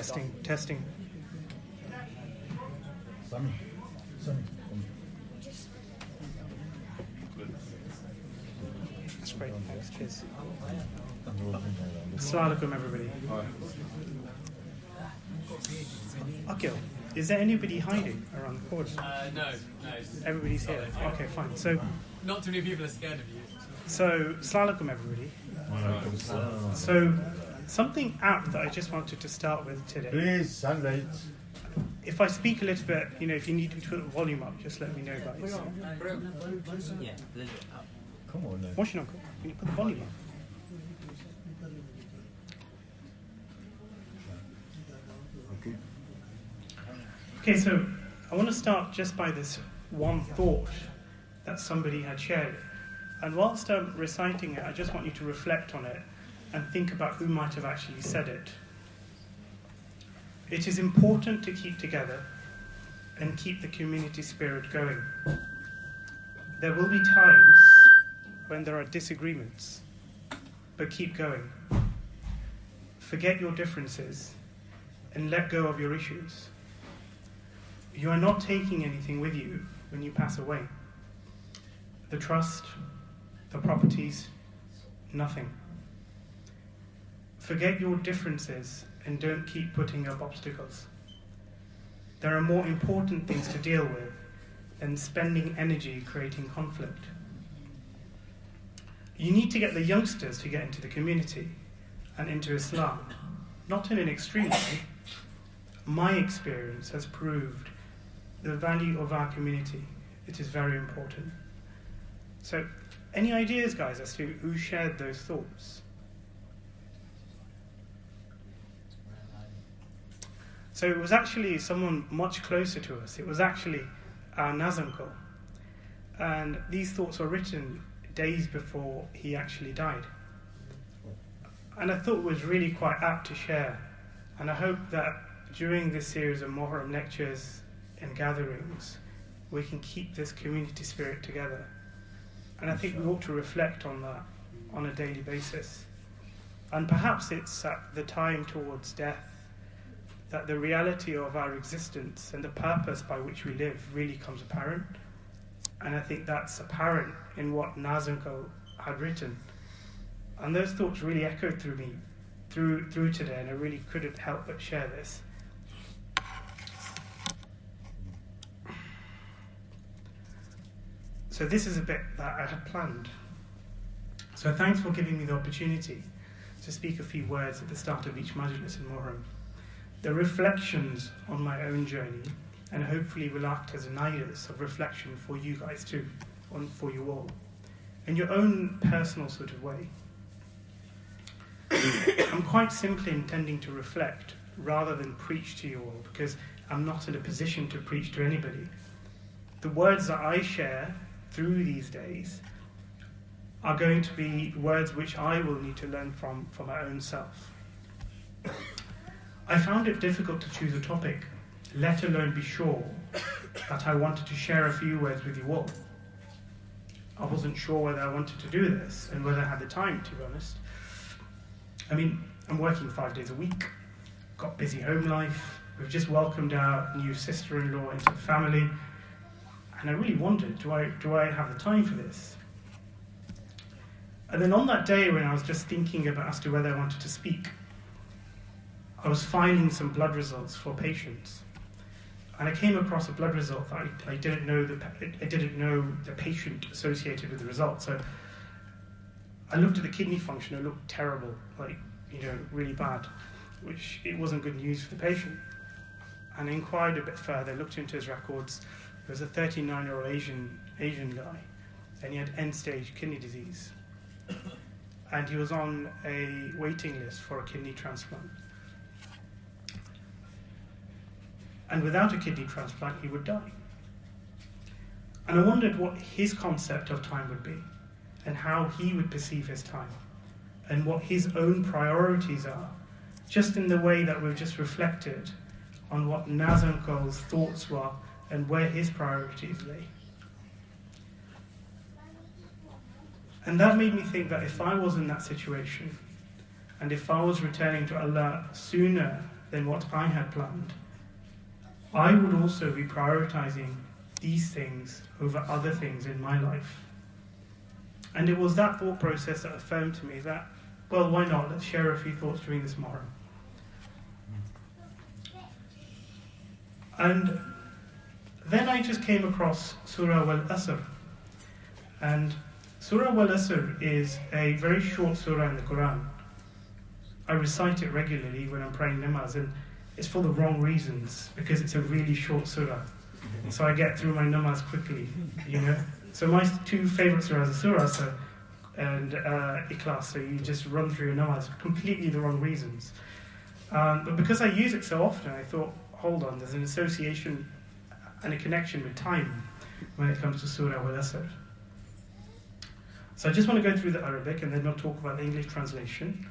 Testing, testing. Sammy. That's great, thanks, cheers. Assalamu alaikum, everybody. Akil, is there anybody hiding around the corner? No. Everybody's here. Okay, fine. So, not too many people are scared of you. So, assalamu alaikum, everybody. So, something apt that I just wanted to start with today. Please, sunlight. If I speak a little bit, if you need me to put the volume up, just let me know, guys. Yeah, a little bit up. Come on then. What's your uncle? Can you put the volume up? Okay, so I want to start just by this one thought that somebody had shared. And whilst I'm reciting it, I just want you to reflect on it and think about who might have actually said it. It is important to keep together and keep the community spirit going. There will be times when there are disagreements, but keep going. Forget your differences and let go of your issues. You are not taking anything with you when you pass away. The trust, the properties, nothing. Forget your differences and don't keep putting up obstacles. There are more important things to deal with than spending energy creating conflict. You need to get the youngsters to get into the community and into Islam, not in an extreme way. My experience has proved the value of our community. It is very important. So, any ideas, guys, as to who shared those thoughts? So it was actually someone much closer to us. It was actually our Naz uncle. And these thoughts were written days before he actually died. And I thought it was really quite apt to share. And I hope that during this series of Moharram lectures and gatherings, we can keep this community spirit together. And I think we ought to reflect on that on a daily basis. And perhaps it's at the time towards death that the reality of our existence and the purpose by which we live really comes apparent. And I think that's apparent in what Naz uncle had written. And those thoughts really echoed through me through today, and I really couldn't help but share this. So this is a bit that I had planned. So thanks for giving me the opportunity to speak a few words at the start of each majlis in Moharram. The reflections on my own journey, and hopefully will act as an iris of reflection for you guys too, for you all, in your own personal sort of way. I'm quite simply intending to reflect rather than preach to you all, because I'm not in a position to preach to anybody. The words that I share through these days are going to be words which I will need to learn from for my own self. I found it difficult to choose a topic, let alone be sure that I wanted to share a few words with you all. I wasn't sure whether I wanted to do this and whether I had the time, to be honest. I mean, I'm working 5 days a week, got busy home life, we've just welcomed our new sister-in-law into the family, and I really wondered, do I have the time for this? And then on that day when I was just thinking about as to whether I wanted to speak, I was filing some blood results for patients, and I came across a blood result that I didn't know the patient associated with the result. So I looked at the kidney function; it looked terrible, really bad, which it wasn't good news for the patient. And I inquired a bit further, looked into his records. He was a 39-year-old Asian guy, and he had end-stage kidney disease, and he was on a waiting list for a kidney transplant. And without a kidney transplant, he would die. And I wondered what his concept of time would be, and how he would perceive his time, and what his own priorities are, just in the way that we've just reflected on what Naz uncle's thoughts were and where his priorities lay. And that made me think that if I was in that situation, and if I was returning to Allah sooner than what I had planned, I would also be prioritizing these things over other things in my life. And it was that thought process that affirmed to me that, well, why not? Let's share a few thoughts during this Moharram. And then I just came across Surah Al-Asr. And Surah Al-Asr is a very short surah in the Quran. I recite it regularly when I'm praying namaz, and it's for the wrong reasons, because it's a really short surah. So I get through my namaz quickly, you know. So my two favorite surahs are Surah Asr and Ikhlas, so you just run through your namaz for completely the wrong reasons. But because I use it so often, I thought, hold on, there's an association and a connection with time when it comes to Surah Al-Asr. So I just want to go through the Arabic and then we'll talk about the English translation.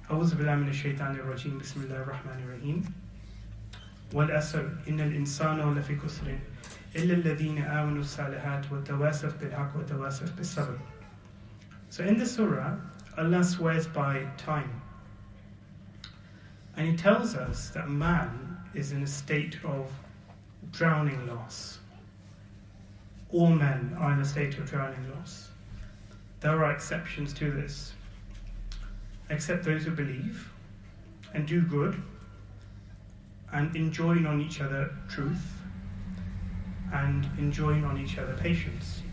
أعوذ بالله من الشيطان الرجيم بسم الله الرحمن الرحيم والأسر إن الإنسان لفي خسر إلا الذين آمنوا الصالحات وتواصوا بالحق وتواصوا بالصبر. So in the surah, Allah swears by time. And He tells us that man is in a state of drowning loss. All men are in a state of drowning loss. There are exceptions to this, except those who believe and do good and enjoin on each other truth and enjoin on each other patience.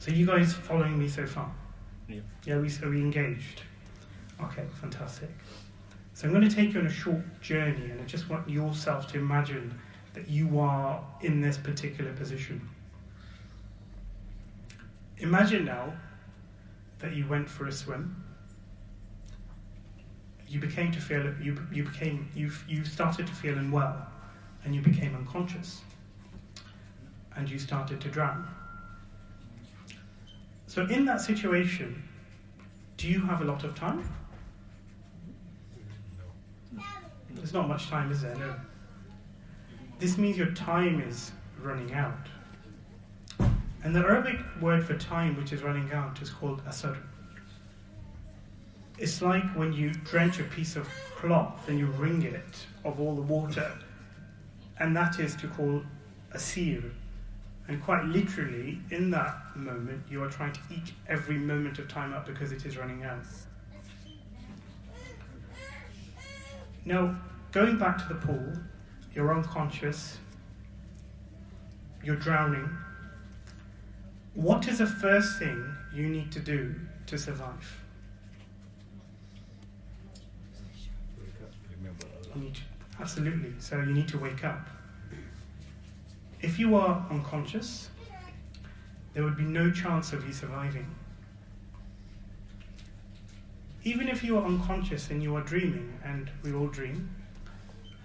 So you guys following me so far? Yeah, are we engaged? Okay, fantastic. So I'm going to take you on a short journey, and I just want yourself to imagine that you are in this particular position. Imagine now that you went for a swim. You started to feel unwell, and you became unconscious, and you started to drown. So in that situation, do you have a lot of time? There's not much time, is there? No. This means your time is running out. And the Arabic word for time which is running out is called asr. It's like when you drench a piece of cloth and you wring it of all the water, and that is to call asir. And quite literally, in that moment, you are trying to eke every moment of time up because it is running out. Now, going back to the pool, you're unconscious, you're drowning. What is the first thing you need to do to survive? Absolutely. So you need to wake up. If you are unconscious, there would be no chance of you surviving. Even if you are unconscious and you are dreaming, and we all dream,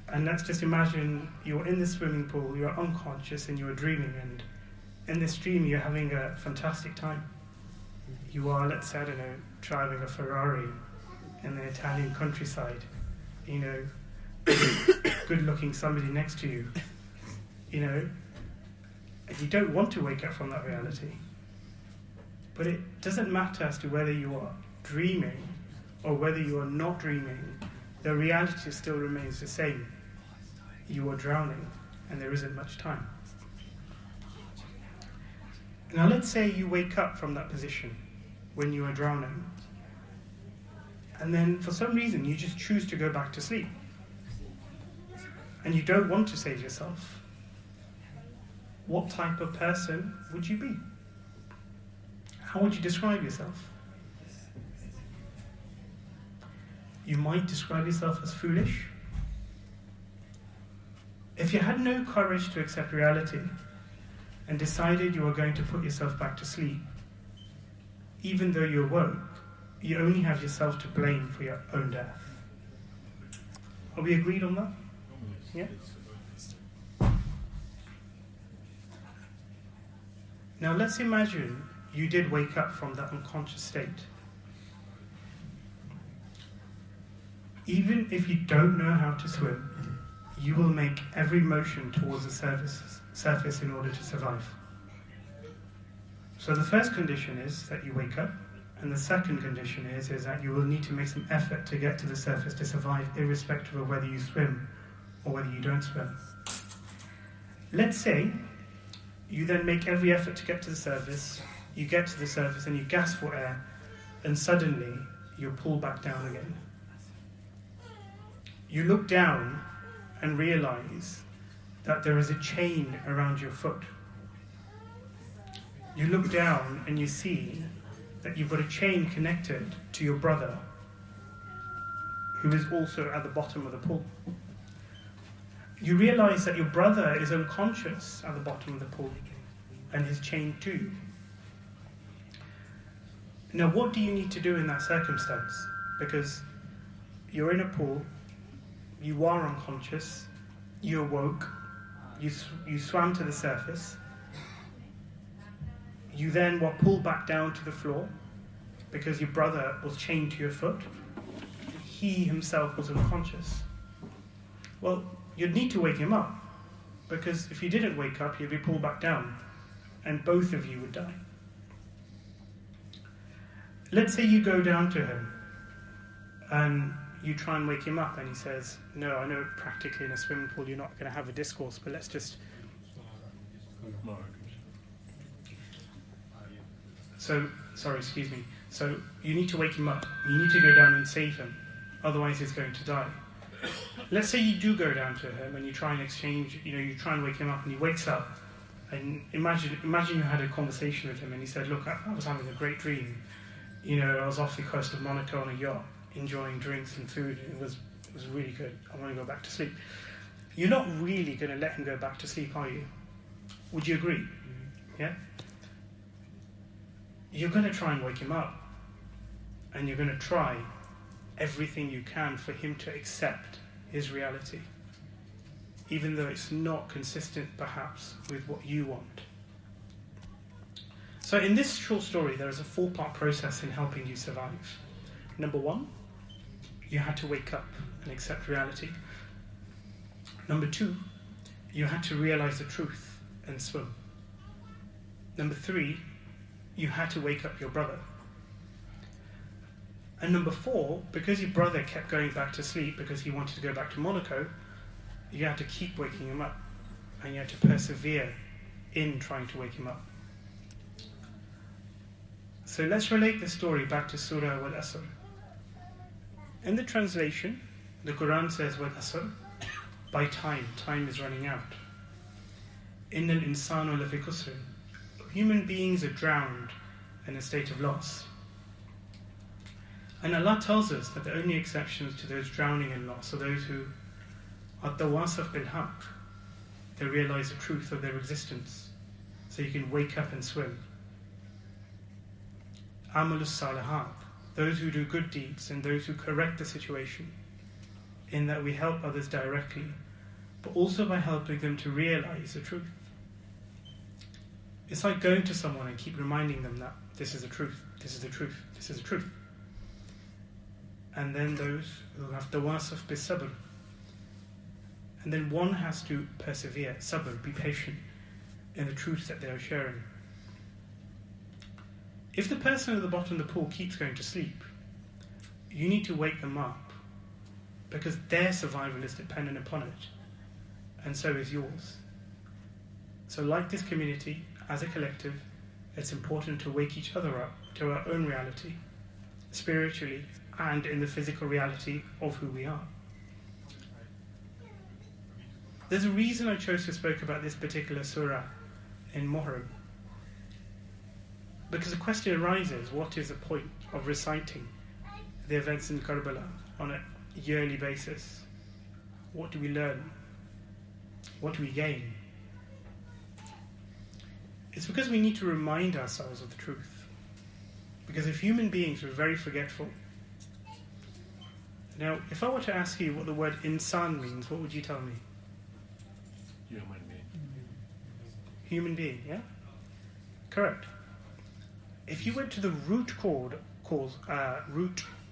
and let's just imagine you're in the swimming pool, you're unconscious and you're dreaming, and in this dream you're having a fantastic time. You are, let's say, I don't know, driving a Ferrari in the Italian countryside, you know, good-looking somebody next to you, you know, and you don't want to wake up from that reality. But it doesn't matter as to whether you are dreaming or whether you are not dreaming, the reality still remains the same. You are drowning and there isn't much time. Now let's say you wake up from that position when you are drowning, and then for some reason you just choose to go back to sleep. And you don't want to save yourself. What type of person would you be? How would you describe yourself? You might describe yourself as foolish. If you had no courage to accept reality and decided you were going to put yourself back to sleep, even though you awoke, you only have yourself to blame for your own death. Are we agreed on that? Yeah? Now let's imagine you did wake up from that unconscious state. Even if you don't know how to swim, you will make every motion towards the surface in order to survive. So the first condition is that you wake up. And the second condition is that you will need to make some effort to get to the surface to survive, irrespective of whether you swim or whether you don't swim. Let's say you then make every effort to get to the surface, you get to the surface and you gasp for air, and suddenly you're pulled back down again. You look down and realize that there is a chain around your foot. You look down and you see that you've got a chain connected to your brother, who is also at the bottom of the pool. You realize that your brother is unconscious at the bottom of the pool, and his chained too. Now, what do you need to do in that circumstance? Because you're in a pool, you are unconscious, you awoke, you swam to the surface, you then were pulled back down to the floor because your brother was chained to your foot. He himself was unconscious. Well, you'd need to wake him up, because if you didn't wake up, you'd be pulled back down, and both of you would die. Let's say you go down to him, and you try and wake him up, and he says, no, I know practically in a swimming pool you're not going to have a discourse, but let's just... So you need to wake him up. You need to go down and save him, otherwise he's going to die. Let's say you do go down to him and you try and exchange, you try and wake him up, and he wakes up, and imagine you had a conversation with him and he said, look, I was having a great dream. I was off the coast of Monaco on a yacht, enjoying drinks and food, and it was really good. I want to go back to sleep. You're not really going to let him go back to sleep, are you? Would you agree? Yeah? You're going to try and wake him up, and you're going to try everything you can for him to accept his reality, even though it's not consistent perhaps with what you want. So in this short story, there is a 4-part process in helping you survive. Number 1, you had to wake up and accept reality. Number 2, you had to realize the truth and swim. Number 3, you had to wake up your brother. And number 4, because your brother kept going back to sleep because he wanted to go back to Monaco, you had to keep waking him up, and you had to persevere in trying to wake him up. So let's relate the story back to Surah Wal-Asr. In the translation, the Quran says Wal-Asr, by time is running out. Innal insanu lafi khusr. Human beings are drowned in a state of loss. And Allah tells us that the only exceptions to those drowning in loss are those who are tawasaf bil haqq. They realize the truth of their existence, so you can wake up and swim. Amalus salihat, those who do good deeds and those who correct the situation, in that we help others directly, but also by helping them to realize the truth. It's like going to someone and keep reminding them that this is the truth, this is the truth, this is the truth. And then those who have tawasuf bis-sabr. And then one has to persevere, sabr, be patient in the truth that they are sharing. If the person at the bottom of the pool keeps going to sleep, you need to wake them up, because their survival is dependent upon it, and so is yours. So like this community, as a collective, it's important to wake each other up to our own reality, spiritually and in the physical reality of who we are. There's a reason I chose to speak about this particular surah in Moharram. Because the question arises, what is the point of reciting the events in Karbala on a yearly basis? What do we learn? What do we gain? It's because we need to remind ourselves of the truth. Because if human beings were very forgetful. Now, if I were to ask you what the word insan means, what would you tell me? Human being. Human being, yeah? Correct. If you went to the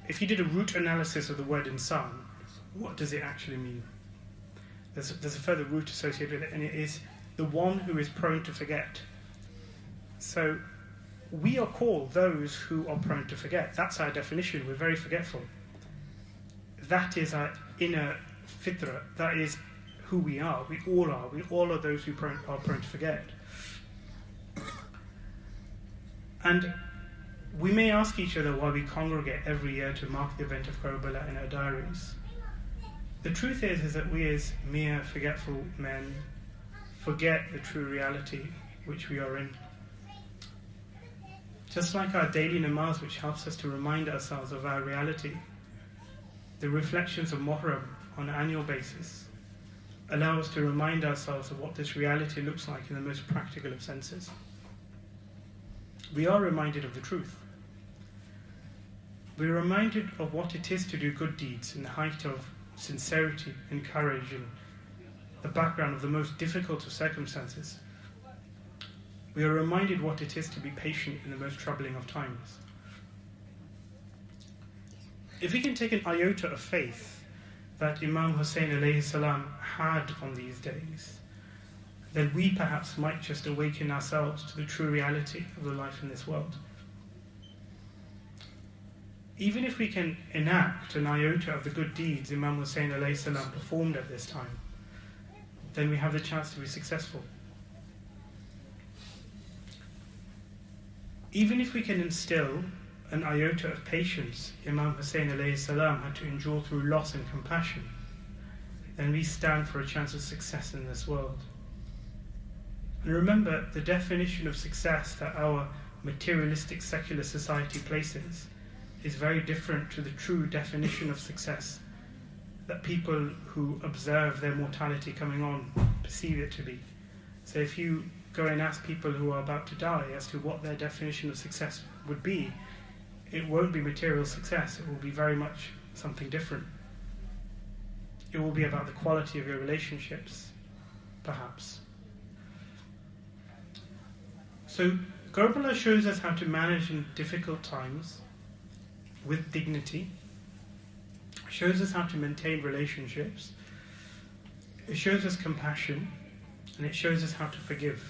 if you did a root analysis of the word insan, what does it actually mean? There's a further root associated with it, and it is the one who is prone to forget. So, we are called those who are prone to forget. That's our definition. We're very forgetful. That is our inner fitra. That is who we are. We all are. We all are those who are prone to forget. And we may ask each other why we congregate every year to mark the event of Karbala in our diaries. The truth is that we as mere forgetful men forget the true reality which we are in. Just like our daily namaz, which helps us to remind ourselves of our reality, the reflections of Moharram on an annual basis allow us to remind ourselves of what this reality looks like in the most practical of senses. We are reminded of the truth. We're reminded of what it is to do good deeds in the height of sincerity and courage in the background of the most difficult of circumstances. We are reminded what it is to be patient in the most troubling of times. If we can take an iota of faith that Imam Hussein alayhi salam had on these days, then we perhaps might just awaken ourselves to the true reality of the life in this world. Even if we can enact an iota of the good deeds Imam Hussein alayhi salam performed at this time, then we have the chance to be successful. Even if we can instill an iota of patience Imam Hussein alayhi salam had to endure through loss and compassion, then we stand for a chance of success in this world. And remember, the definition of success that our materialistic secular society places is very different to the true definition of success that people who observe their mortality coming on perceive it to be. So if you go and ask people who are about to die as to what their definition of success would be, it won't be material success. It will be very much something different. It will be about the quality of your relationships, perhaps. So Karbala shows us how to manage in difficult times with dignity, shows us how to maintain relationships, it shows us compassion, and it shows us how to forgive.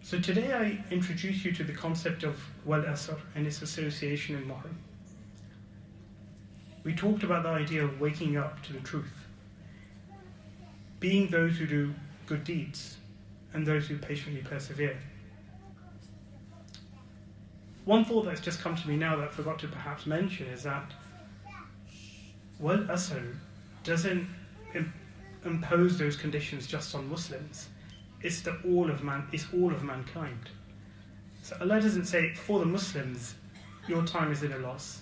So today I introduce you to the concept of Wal Asr and its association in Moharram. We talked about the idea of waking up to the truth, being those who do good deeds and those who patiently persevere. One thought that's just come to me now that I forgot to perhaps mention is that Wal Asr doesn't impose those conditions just on Muslims. It's all of mankind. So Allah doesn't say, for the Muslims, your time is in a loss,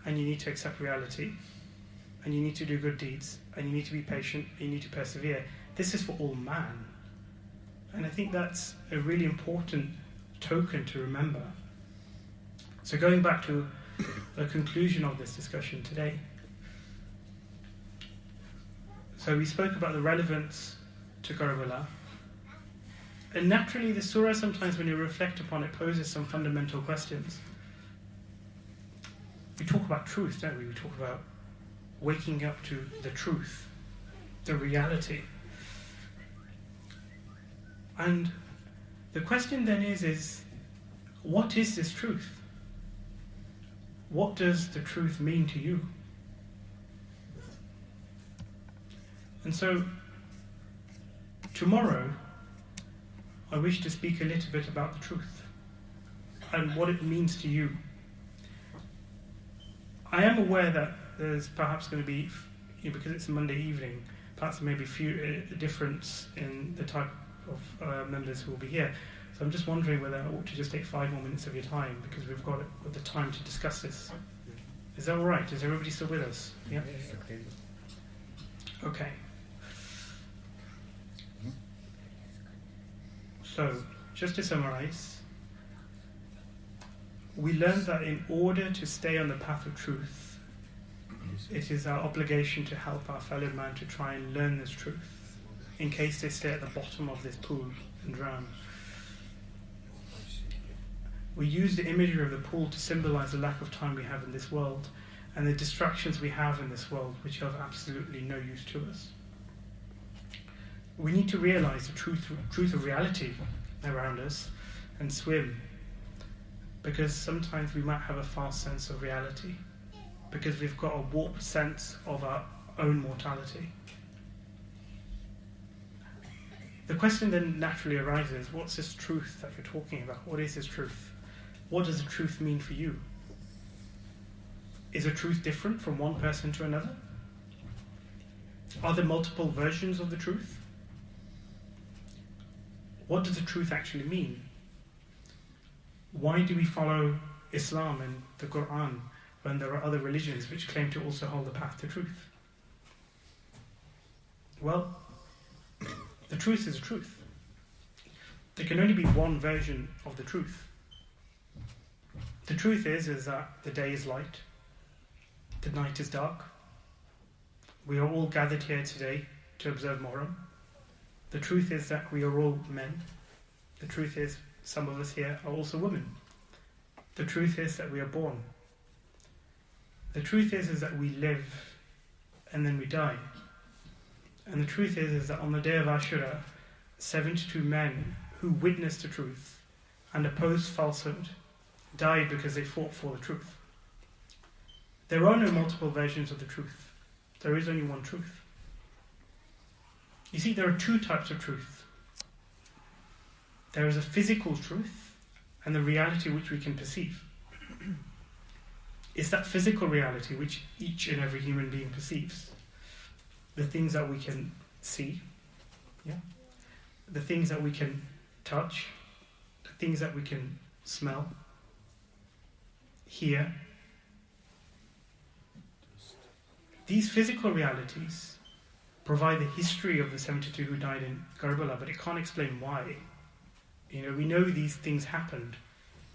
and you need to accept reality, and you need to do good deeds, and you need to be patient, and you need to persevere. This is for all man. And I think that's a really important token to remember. So going back to the conclusion of this discussion today. So we spoke about the relevance to Karbala. And naturally, the surah sometimes, when you reflect upon it, poses some fundamental questions. We talk about truth, don't we? We talk about waking up to the truth, the reality. And the question then is what is this truth? What does the truth mean to you? And so, tomorrow, I wish to speak a little bit about the truth and what it means to you. I am aware that there's perhaps going to be, because it's a Monday evening, perhaps maybe a difference in the type of members who will be here. So I'm just wondering whether I ought to just take 5 more minutes of your time, because we've got the time to discuss this. Is that all right? Is everybody still with us? Yeah? Okay. So, just to summarize, we learned that in order to stay on the path of truth, it is our obligation to help our fellow man to try and learn this truth, in case they stay at the bottom of this pool and drown. We use the imagery of the pool to symbolize the lack of time we have in this world and the distractions we have in this world, which are of absolutely no use to us. We need to realize the truth of reality around us and swim, because sometimes we might have a false sense of reality, because we've got a warped sense of our own mortality. The question then naturally arises, what's this truth that you're talking about? What is this truth? What does the truth mean for you? Is a truth different from one person to another? Are there multiple versions of the truth? What does the truth actually mean? Why do we follow Islam and the Quran when there are other religions which claim to also hold the path to truth? Well, the truth is the truth. There can only be one version of the truth. The truth is that the day is light, the night is dark. We are all gathered here today to observe Moharram. The truth is that we are all men. The truth is some of us here are also women. The truth is that we are born. The truth is that we live and then we die. And the truth is that on the day of Ashura, 72 men who witnessed the truth and opposed falsehood died because they fought for the truth. There are no multiple versions of the truth. There is only one truth. You see, there are two types of truth. There is a physical truth and the reality which we can perceive. It's that physical reality which each and every human being perceives. The things that we can see, the things that we can touch, the things that we can smell, hear. These physical realities provide the history of the 72 who died in Karbala, but it can't explain why. We know these things happened,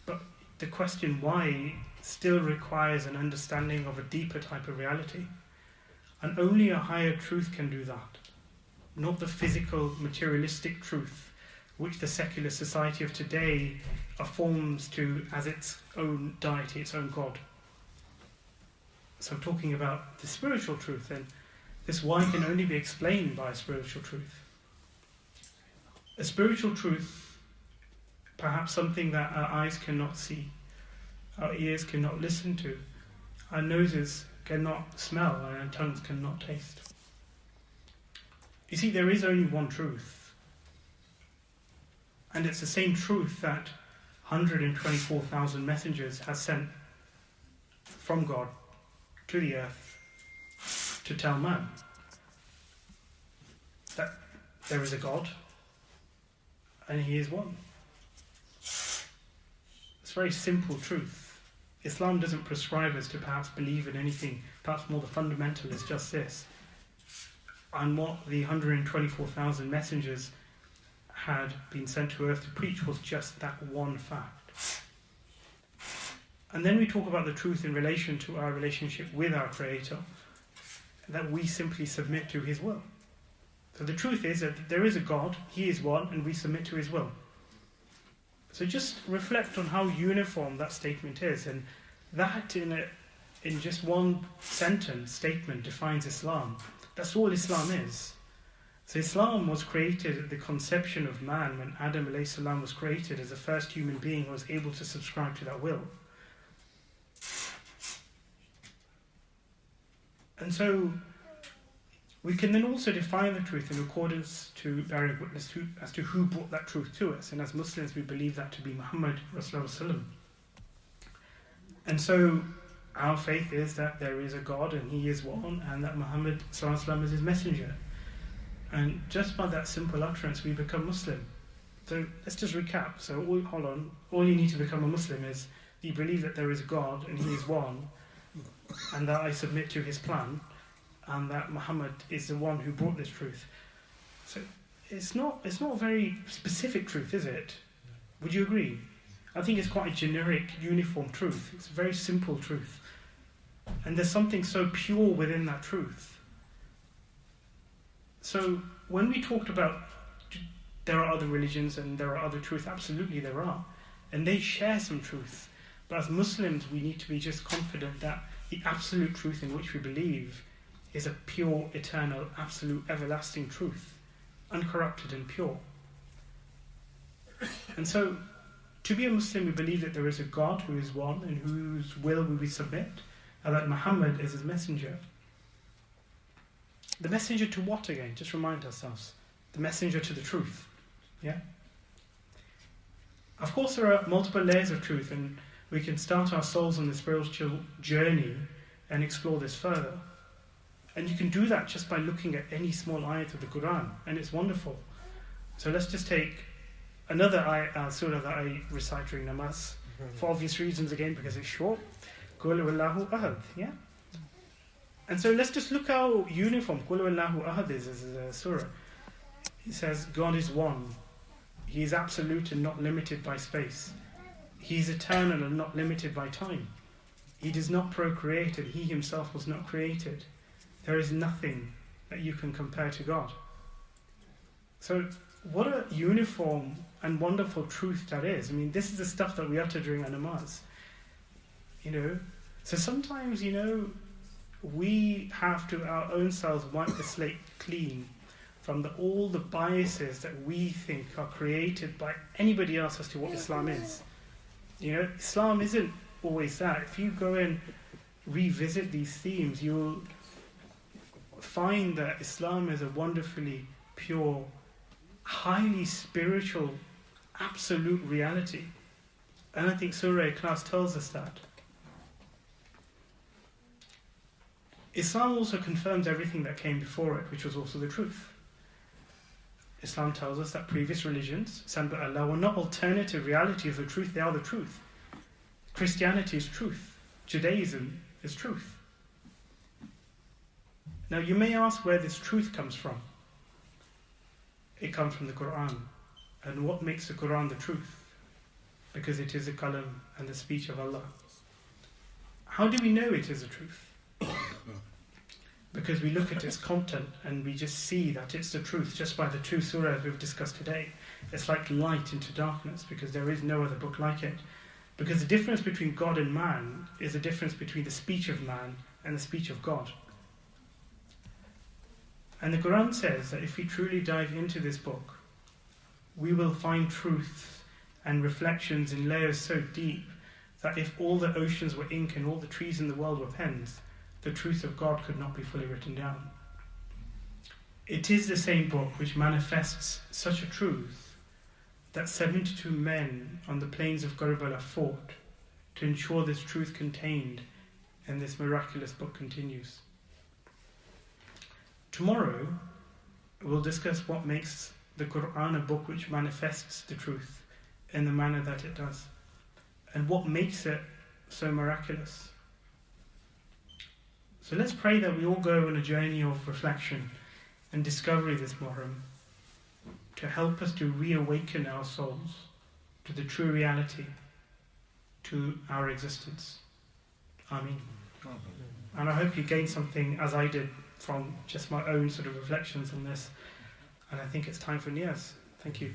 but the question why still requires an understanding of a deeper type of reality. And only a higher truth can do that, not the physical, materialistic truth which the secular society of today affirms to as its own deity, its own God. So I'm talking about the spiritual truth, and this why can only be explained by a spiritual truth. A spiritual truth, perhaps something that our eyes cannot see, our ears cannot listen to, our noses cannot smell, and our tongues cannot taste. You see, there is only one truth. And it's the same truth that 124,000 messengers have sent from God to the earth to tell man that there is a God and He is one. It's a very simple truth. Islam doesn't prescribe us to perhaps believe in anything, perhaps more the fundamental is just this. And what the 124,000 messengers had been sent to earth to preach was just that one fact. And then we talk about the truth in relation to our relationship with our Creator, that we simply submit to His will. So the truth is that there is a God, He is one, and we submit to His will. So just reflect on how uniform that statement is, and that in just one sentence statement defines Islam. That's all Islam is. So Islam was created at the conception of man when Adam alayhi salam was created as the first human being who was able to subscribe to that will. And so we can then also define the truth in accordance to bearing witness as to who brought that truth to us. And as Muslims, we believe that to be Muhammad Rasulullah. And so our faith is that there is a God and He is one, and that Muhammad Sallallahu is His messenger. And just by that simple utterance, we become Muslim. So let's just recap. So all you need to become a Muslim is you believe that there is a God and He is one, and that I submit to His plan, and that Muhammad is the one who brought this truth. So it's not a very specific truth, is it? Would you agree? I think it's quite a generic, uniform truth. It's a very simple truth. And there's something so pure within that truth. So when we talked about there are other religions and there are other truths, absolutely there are. And they share some truth. But as Muslims, we need to be just confident that the absolute truth in which we believe is a pure, eternal, absolute, everlasting truth, uncorrupted and pure. And so, to be a Muslim, we believe that there is a God who is one and whose will we submit, and that Muhammad is his messenger. The messenger to what again? Just remind ourselves. The messenger to the truth. Yeah? Of course, there are multiple layers of truth, and we can start our souls on the spiritual journey and explore this further. And you can do that just by looking at any small ayat of the Quran, and it's wonderful. So let's just take another surah that I recite during namaz, for obvious reasons again, because it's short. Qul huwallahu ahad, yeah? And so let's just look how uniform Qul huwallahu ahad is as a surah. It says, God is one. He is absolute and not limited by space. He is eternal and not limited by time. He does not procreate, and he himself was not created. There is nothing that you can compare to God. So what a uniform and wonderful truth that is. I mean, this is the stuff that we utter during our namaz. So sometimes, we have to our own selves wipe the slate clean from all the biases that we think are created by anybody else as to what Islam is. Islam isn't always that. If you go and revisit these themes, you'll find that Islam is a wonderfully pure, highly spiritual, absolute reality. And I think Surah Ikhlas tells us that. Islam also confirms everything that came before it, which was also the truth. Islam tells us that previous religions, sent by Allah, were not alternative realities of the truth, they are the truth. Christianity is truth. Judaism is truth. Now you may ask where this truth comes from. It comes from the Quran. And what makes the Quran the truth? Because it is the kalam and the speech of Allah. How do we know it is the truth? Because we look at its content and we just see that it's the truth just by the two surahs we've discussed today. It's like light into darkness, because there is no other book like it. Because the difference between God and man is the difference between the speech of man and the speech of God. And the Quran says that if we truly dive into this book, we will find truths and reflections in layers so deep that if all the oceans were ink and all the trees in the world were pens, the truth of God could not be fully written down. It is the same book which manifests such a truth that 72 men on the plains of Karbala fought to ensure this truth contained in this miraculous book continues. Tomorrow, we'll discuss what makes the Quran a book which manifests the truth in the manner that it does, and what makes it so miraculous. So let's pray that we all go on a journey of reflection and discovery this Moharram to help us to reawaken our souls to the true reality, to our existence. Ameen. And I hope you gained something, as I did, from just my own sort of reflections on this. And I think it's time for Niyaz. Thank you.